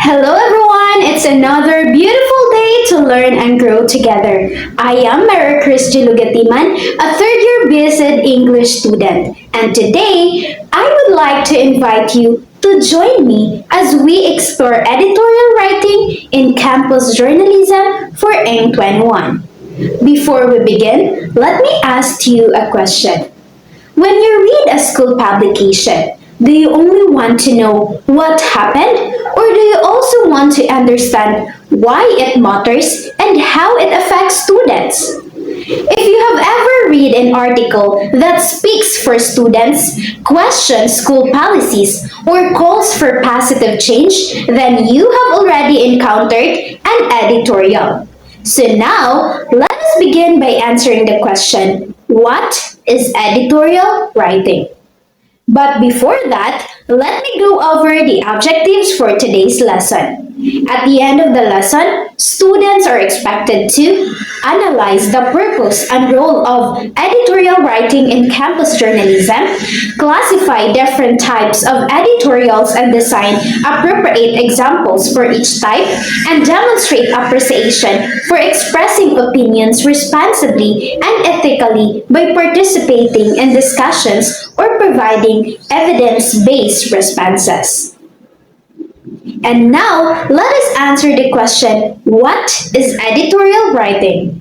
Hello everyone! It's another beautiful day to learn and grow together. I am Mary Chris Lugatiman, a third year BSed English student, and today I would like to invite you to join me as we explore editorial writing in campus journalism for AIM 21. Before we begin, let me ask you a question. When you read a school publication, do you only want to know what happened, or do you also want to understand why it matters and how it affects students? If you have ever read an article that speaks for students, questions school policies, or calls for positive change, then you have already encountered an editorial. So now, let us begin by answering the question, what is editorial writing? But before that, let me go over the objectives for today's lesson. At the end of the lesson, students are expected to analyze the purpose and role of editorial writing in campus journalism, classify different types of editorials and design appropriate examples for each type, and demonstrate appreciation for expressing opinions responsibly and ethically by participating in discussions or providing evidence-based responses. And now, let us answer the question, what is editorial writing?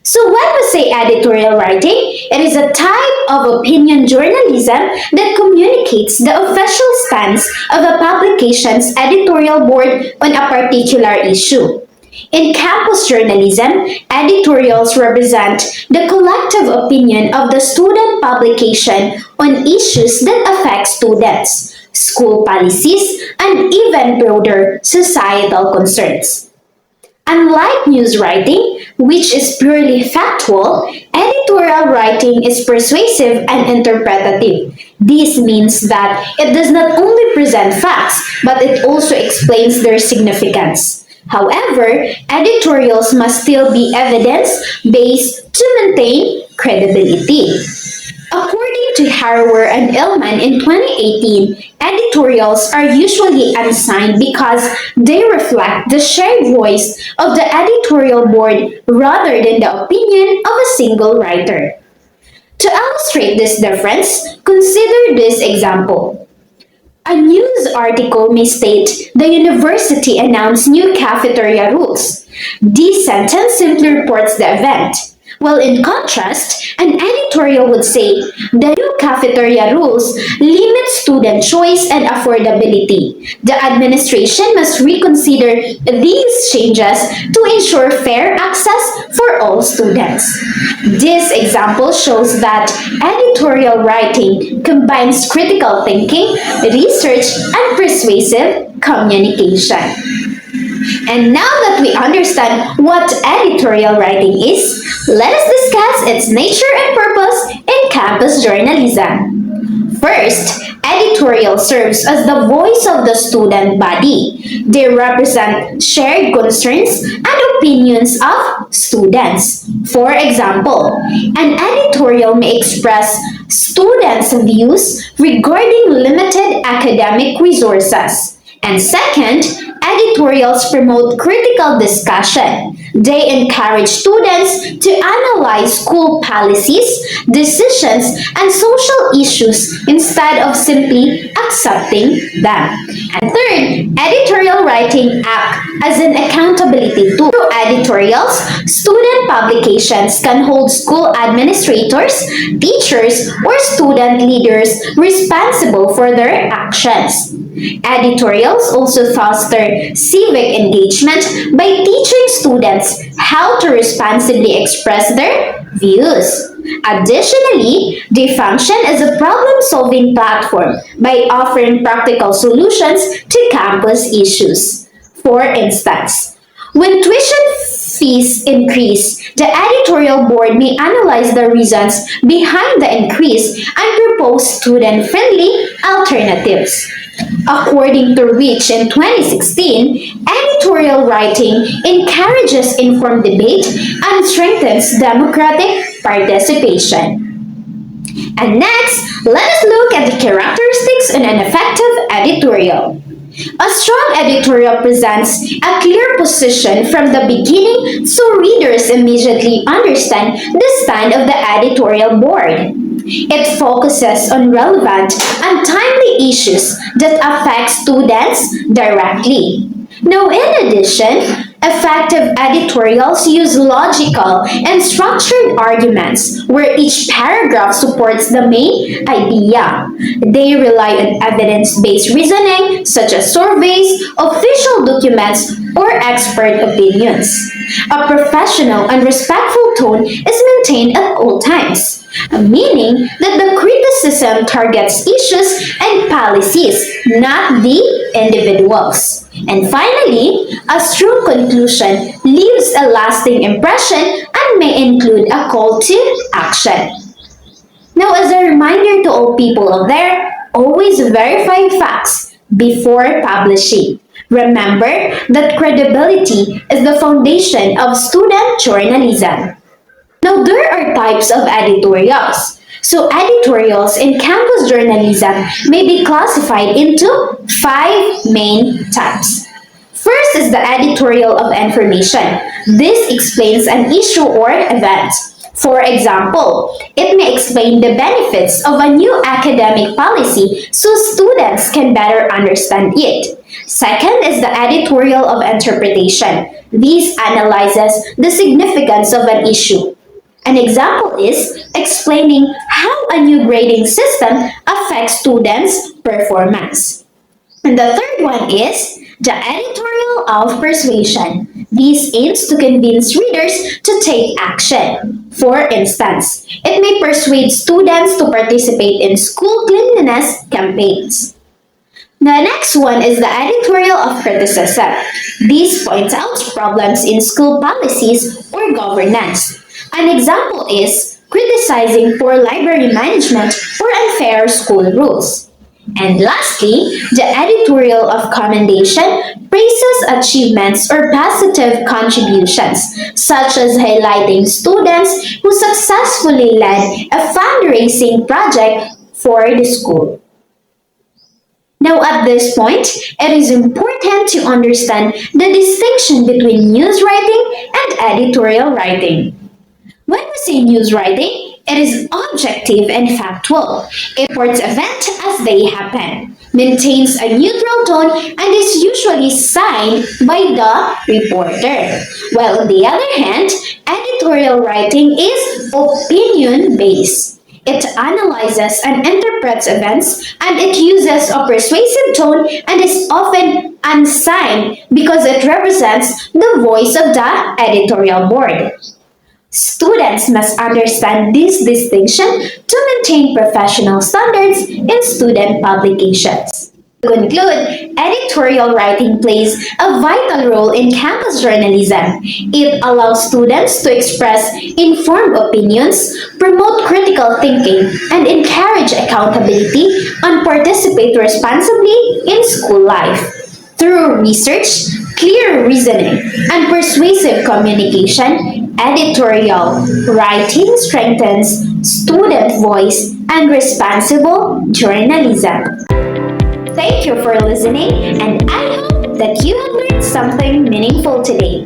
So when we say editorial writing, it is a type of opinion journalism that communicates the official stance of a publication's editorial board on a particular issue. In campus journalism, editorials represent the collective opinion of the student publication on issues that affect students, school policies, and even broader societal concerns. Unlike news writing, which is purely factual, editorial writing is persuasive and interpretative. This means that it does not only present facts, but it also explains their significance. However, editorials must still be evidence-based to maintain credibility. According to Harrower and Illman in 2018, editorials are usually unsigned because they reflect the shared voice of the editorial board rather than the opinion of a single writer. To illustrate this difference, consider this example. A news article may state the university announced new cafeteria rules. This sentence simply reports the event. While in contrast, an editorial would say the new cafeteria rules limit student choice and affordability. The administration must reconsider these changes to ensure fair access for all students. This example shows that editorial writing combines critical thinking, research, and persuasive communication. And now that we understand what editorial writing is, let us discuss its nature and purpose in campus journalism. First, editorial serves as the voice of the student body. They represent shared concerns and opinions of students. For example, an editorial may express students' views regarding limited academic resources. And second, editorials promote critical discussion. They encourage students to analyze school policies, decisions, and social issues instead of simply accepting them. And third, editorial writing acts as an accountability tool. Through editorials, student publications can hold school administrators, teachers, or student leaders responsible for their actions. Editorials also foster civic engagement by teaching students how to responsibly express their views. Additionally, they function as a problem-solving platform by offering practical solutions to campus issues. For instance, when tuition fees increase, the editorial board may analyze the reasons behind the increase and propose student-friendly alternatives. According to Rich in 2016, editorial writing encourages informed debate and strengthens democratic participation. And next, let us look at the characteristics in an effective editorial. A strong editorial presents a clear position from the beginning so readers immediately understand the stand of the editorial board. It focuses on relevant and timely issues that affect students directly. Now, in addition, effective editorials use logical and structured arguments where each paragraph supports the main idea. They rely on evidence based reasoning, such as surveys, official documents, or expert opinions. A professional and respectful tone is maintained at all times, meaning that the criticism targets issues and policies, not the individuals. And finally, a strong conclusion leaves a lasting impression and may include a call to action. Now, as a reminder to all people out there, always verify facts before publishing. Remember that credibility is the foundation of student journalism. Now, there are types of editorials. So, editorials in campus journalism may be classified into five main types. First is the editorial of information. This explains an issue or event. For example, it may explain the benefits of a new academic policy so students can better understand it. Second is the editorial of interpretation. This analyzes the significance of an issue. An example is explaining how a new grading system affects students' performance. And the third one is the editorial of persuasion. This aims to convince readers to take action. For instance, it may persuade students to participate in school cleanliness campaigns. The next one is the editorial of criticism. This points out problems in school policies or governance. An example is criticizing poor library management or unfair school rules. And lastly, the editorial of commendation praises achievements or positive contributions, such as highlighting students who successfully led a fundraising project for the school. Now, at this point, it is important to understand the distinction between news writing and editorial writing. When we say news writing, it is objective and factual. It reports events as they happen, maintains a neutral tone, and is usually signed by the reporter. While on the other hand, editorial writing is opinion based. It analyzes and interprets events, and it uses a persuasive tone and is often unsigned because it represents the voice of the editorial board. Students must understand this distinction to maintain professional standards in student publications. To conclude, editorial writing plays a vital role in campus journalism. It allows students to express informed opinions, promote critical thinking, and encourage accountability and participate responsibly in school life. Through research, clear reasoning, and persuasive communication, editorial writing strengthens student voice and responsible journalism. Thank you for listening, and I hope that you have learned something meaningful today.